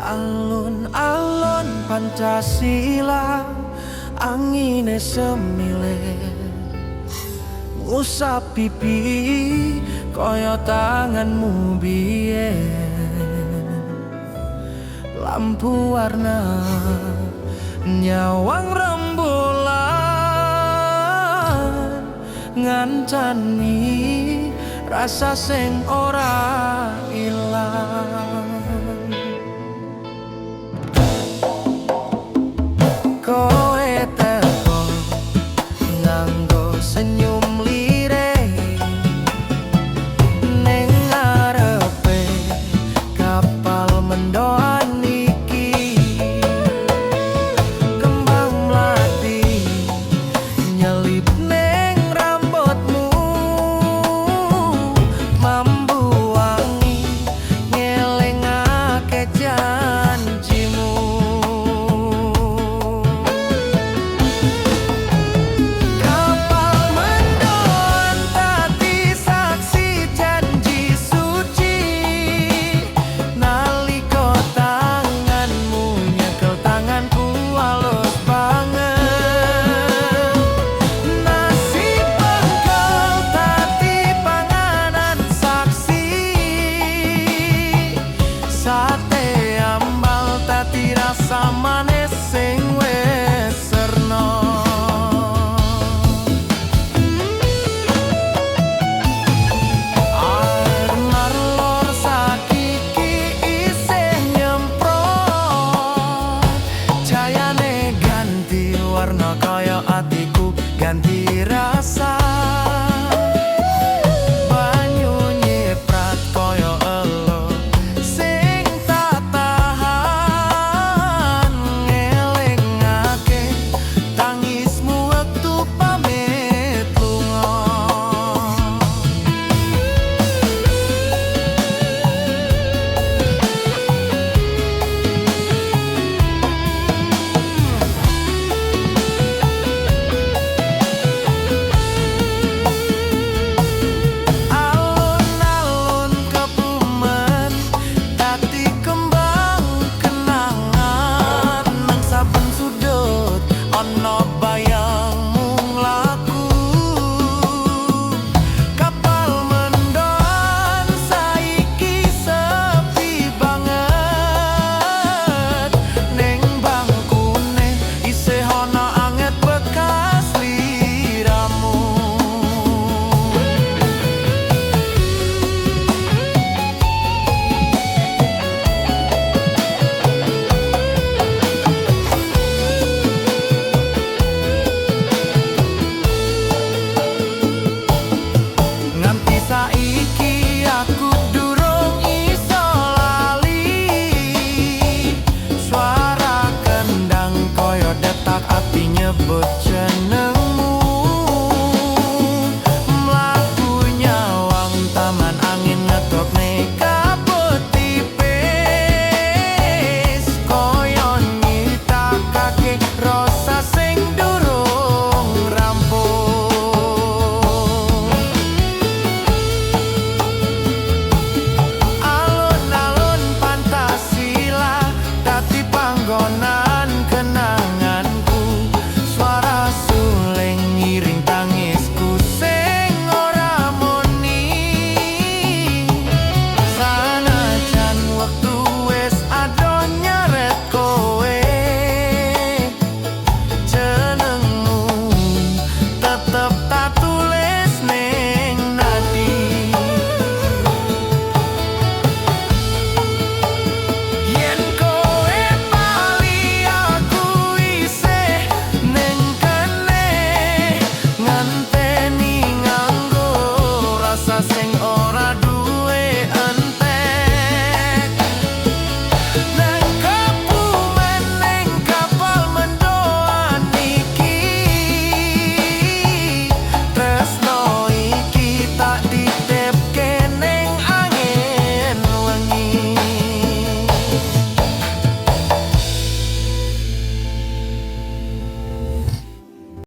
Alun-alun Pancasila, angine semilih ngusap pipi kaya tanganmu biyen. Lampu warna nyawang rembulan ngancani rasa sing ora ilang. Kowe teko nganggo senyum lirih ning ngarepe kapal mendoan iki. Kembang mlati nyelip ning rambutmu, mambu wangi ngelingake janjimu. Manis sing wis serna, air marlor sakiki isih nyemprot. Cahayane ganti warna kaya atiku ganti rasa. Banyu nyiprat kaya elo sing tak tahan, ngelingake tangismu wektu pamit lunga. Alun-alun Kebumen dadi kembang kenangan, nang saben sudut ana bayangmu nglaku. Kapal mendoan saiki sepi banget, ning bangkune isih ana anget bekas liramu. Nganti saiki aku durung iso lali suara kendang kaya detak ati nyebut jenengmu. Mlaku nyawang taman angin ngetokne kabut tipis kaya nyitakake rasa sing durung rampung. Alun-alun Pancasila dadi panggonan kenanganku, suara suling ngiring tangisku sing ora muni. Sanajan wektu wis ado nyeret kowe, jenengmu tetep tak tulis ning nadi. Yen kowe bali aku isih ning kene, nganteni nganggo rasa sing ora